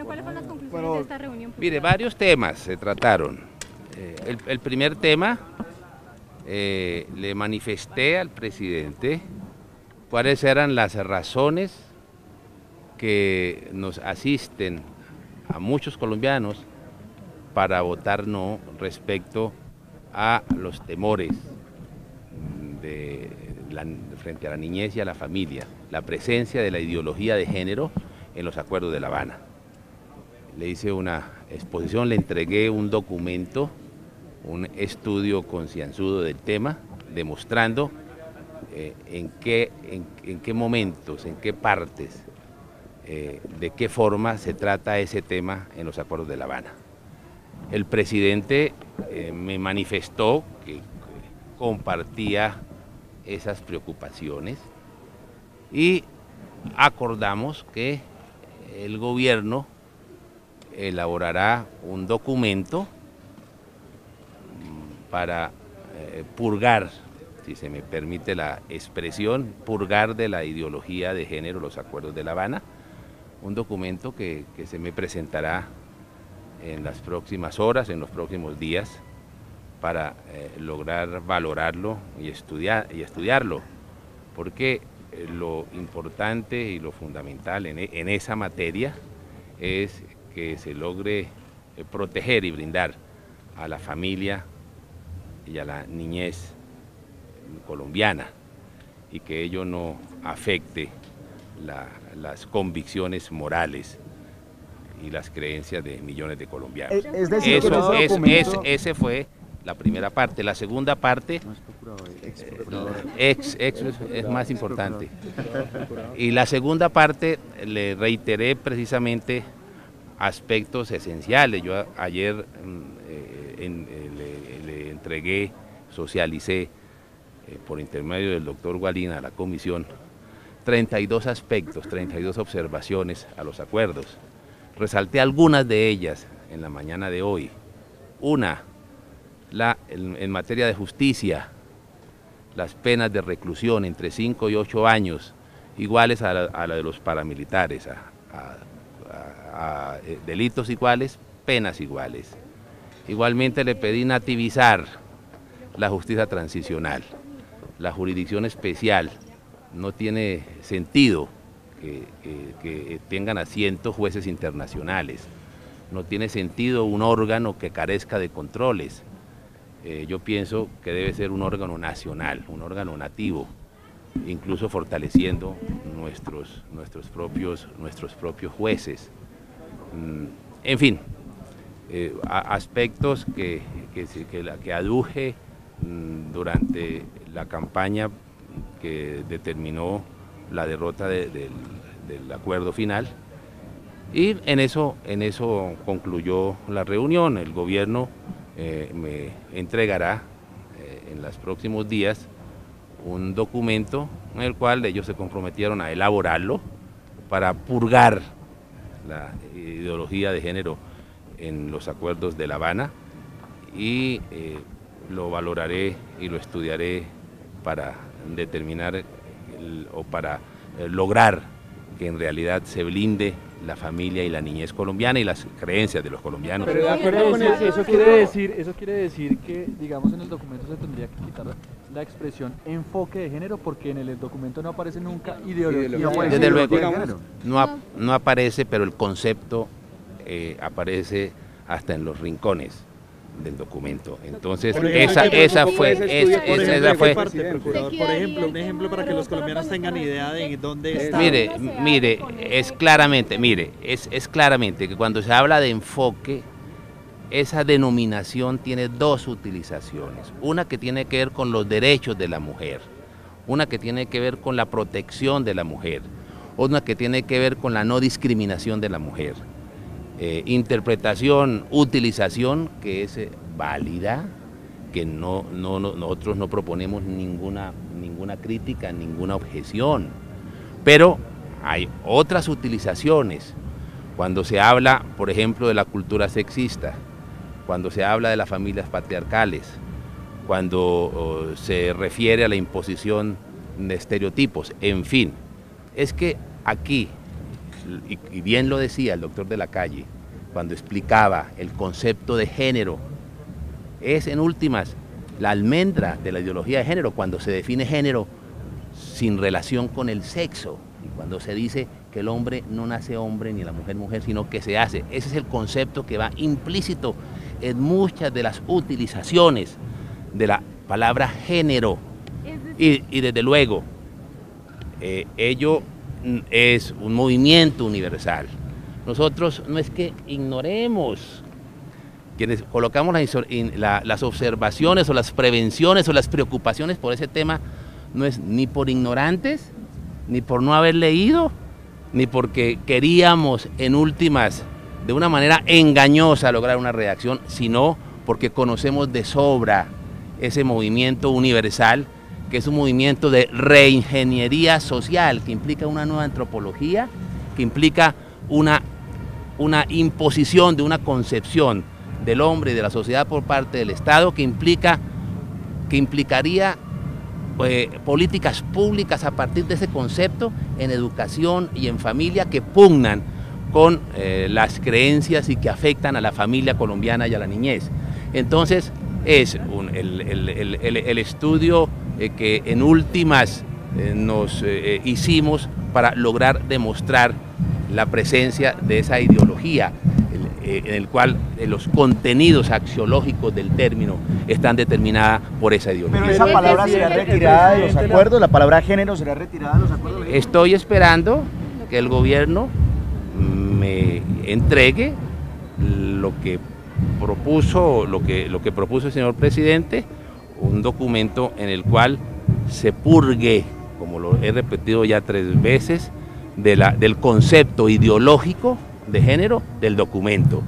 ¿cuáles fueron las conclusiones de esta reunión? Mire, varios temas se trataron. El primer tema, le manifesté al presidente cuáles eran las razones que nos asisten a muchos colombianos para votar no respecto a los temores frente a la niñez y a la familia, la presencia de la ideología de género en los acuerdos de La Habana. Le hice una exposición, le entregué un documento, un estudio concienzudo del tema, demostrando en qué momentos, en qué partes, de qué forma se trata ese tema en los acuerdos de La Habana. El presidente me manifestó que compartía esas preocupaciones y acordamos que el gobierno elaborará un documento para purgar, si se me permite la expresión, purgar de la ideología de género los acuerdos de La Habana, un documento que se me presentará en las próximas horas, en los próximos días, para lograr valorarlo y estudiarlo, porque lo importante y lo fundamental en esa materia es que se logre proteger y brindar a la familia y a la niñez colombiana y que ello no afecte las convicciones morales y las creencias de millones de colombianos. Es decir, ese fue la primera parte. La segunda parte es más importante. Y la segunda parte le reiteré precisamente aspectos esenciales. Yo ayer le entregué, socialicé por intermedio del doctor Gualina a la comisión 32 aspectos, 32 observaciones a los acuerdos. Resalté algunas de ellas en la mañana de hoy. Una, en materia de justicia, las penas de reclusión entre 5 y 8 años, iguales a la de los paramilitares, a delitos iguales, penas iguales. Igualmente le pedí nativizar la justicia transicional, la jurisdicción especial. No tiene sentido que tengan asiento jueces internacionales, no tiene sentido un órgano que carezca de controles. Yo pienso que debe ser un órgano nacional, un órgano nativo, incluso fortaleciendo nuestros propios jueces. En fin, aspectos que aduje durante la campaña que determinó la derrota del acuerdo final, y en eso concluyó la reunión. El gobierno me entregará en los próximos días un documento en el cual ellos se comprometieron a elaborarlo para purgar la ideología de género en los acuerdos de La Habana, y lo valoraré y lo estudiaré para determinar o para lograr que en realidad se blinde la familia y la niñez colombiana y las creencias de los colombianos. Pero de acuerdo con eso quiere decir que, digamos, en el documento se tendría que quitar la expresión enfoque de género, porque en el documento no aparece nunca ideología. Desde luego, no aparece, pero el concepto aparece hasta en los rincones del documento. Entonces, esa fue. Un ejemplo para que los colombianos tengan idea de dónde está. Mire, es claramente que cuando se habla de enfoque, esa denominación tiene dos utilizaciones. Una que tiene que ver con los derechos de la mujer, una que tiene que ver con la protección de la mujer, una que tiene que ver con la no discriminación de la mujer. Interpretación, utilización que es válida, que nosotros no proponemos ninguna crítica, ninguna objeción, pero hay otras utilizaciones cuando se habla, por ejemplo, de la cultura sexista, cuando se habla de las familias patriarcales, cuando se refiere a la imposición de estereotipos, en fin. Es que aquí y bien lo decía el doctor de la Calle, cuando explicaba el concepto de género, es en últimas la almendra de la ideología de género, cuando se define género sin relación con el sexo, y cuando se dice que el hombre no nace hombre ni la mujer mujer, sino que se hace. Ese es el concepto que va implícito en muchas de las utilizaciones de la palabra género. Y desde luego, ello es un movimiento universal. Nosotros no es que ignoremos, quienes colocamos las observaciones o las prevenciones o las preocupaciones por ese tema, no es ni por ignorantes, ni por no haber leído, ni porque queríamos en últimas, de una manera engañosa, lograr una redacción, sino porque conocemos de sobra ese movimiento universal, que es un movimiento de reingeniería social, que implica una nueva antropología, que implica una imposición de una concepción del hombre y de la sociedad por parte del Estado, que implicaría políticas públicas a partir de ese concepto en educación y en familia que pugnan con las creencias y que afectan a la familia colombiana y a la niñez. Entonces es el estudio que en últimas nos hicimos para lograr demostrar la presencia de esa ideología, en el cual los contenidos axiológicos del término están determinadas por esa ideología. Pero esa palabra será retirada de los acuerdos, la palabra género será retirada de los acuerdos. Estoy esperando que el gobierno me entregue lo que propuso el señor presidente, un documento en el cual se purgue, como lo he repetido ya 3 veces, del concepto ideológico de género del documento,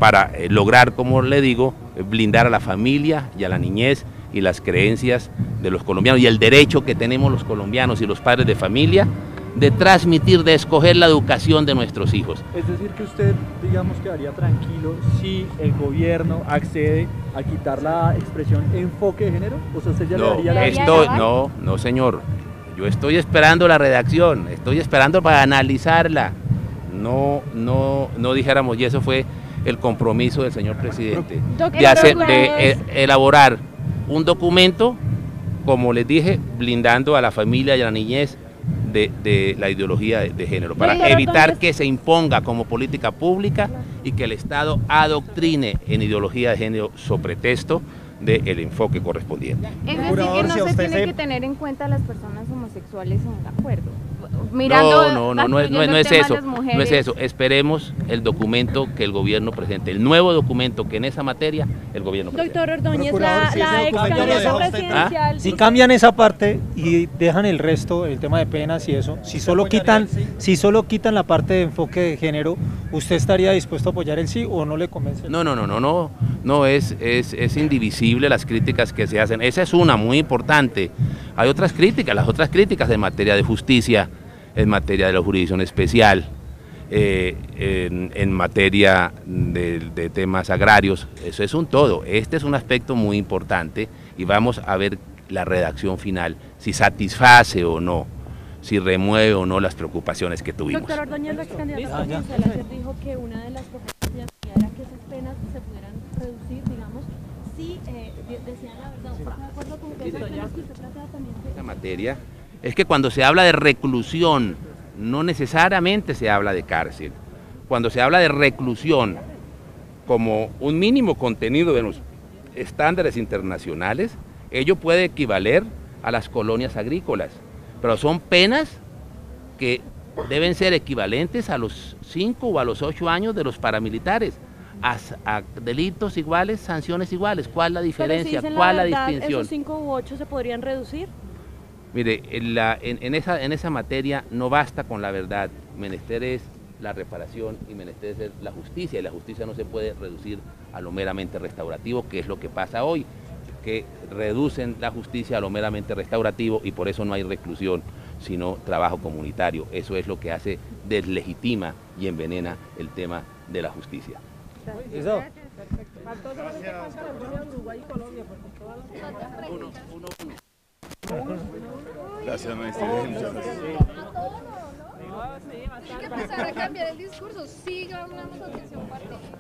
para lograr, como le digo, blindar a la familia y a la niñez y las creencias de los colombianos y el derecho que tenemos los colombianos y los padres de familia de transmitir, de escoger la educación de nuestros hijos. Es decir, que usted, digamos, quedaría tranquilo si el gobierno accede a quitar la expresión enfoque de género, o sea, usted ya le daría la... No, señor, yo estoy esperando la redacción, estoy esperando para analizarla, no dijéramos, y eso fue el compromiso del señor presidente, de elaborar un documento, como les dije, blindando a la familia y a la niñez de la ideología de género, para evitar que se imponga como política pública y que el Estado adoctrine en ideología de género sobre pretexto del enfoque correspondiente. Es decir, que no se tiene que tener en cuenta a las personas homosexuales en el acuerdo. Mirando no es eso, no es eso. Esperemos el documento que el gobierno presente, el nuevo documento que en esa materia el gobierno presente. Doctor Ordóñez, la ex candidata presidencial... Si cambian esa parte y dejan el resto, el tema de penas y eso, si solo quitan la parte de enfoque de género, ¿usted estaría dispuesto a apoyar el sí o no le convence? No, es indivisible las críticas que se hacen. Esa es una muy importante. Hay otras críticas, las otras críticas en materia de justicia, en materia de la jurisdicción especial, en materia de temas agrarios, eso es un todo. Este es un aspecto muy importante y vamos a ver la redacción final, si satisface o no, si remueve o no las preocupaciones que tuvimos. Doctor Ordóñez, la ex candidata presidencial ayer dijo que una de las propuestas era que esas penas se pudieran reducir, digamos, si decían la verdad. ¿Está de acuerdo con que esas penas que usted plantea también? Esta materia es que cuando se habla de reclusión, no necesariamente se habla de cárcel. Cuando se habla de reclusión como un mínimo contenido de los estándares internacionales, ello puede equivaler a las colonias agrícolas, pero son penas que deben ser equivalentes a los 5 o a los 8 años de los paramilitares. A delitos iguales, sanciones iguales. ¿Cuál es la diferencia? ¿Cuál es la distinción? ¿Esos 5 u 8 se podrían reducir? Mire, en esa materia no basta con la verdad, menester es la reparación y menester es la justicia, y la justicia no se puede reducir a lo meramente restaurativo, que es lo que pasa hoy, que reducen la justicia a lo meramente restaurativo y por eso no hay reclusión, sino trabajo comunitario. Eso es lo que deslegitima y envenena el tema de la justicia. Eso. Gracias, maestro. Muchas gracias. Hay que empezar a cambiar el discurso. Sí, ganamos atención partido.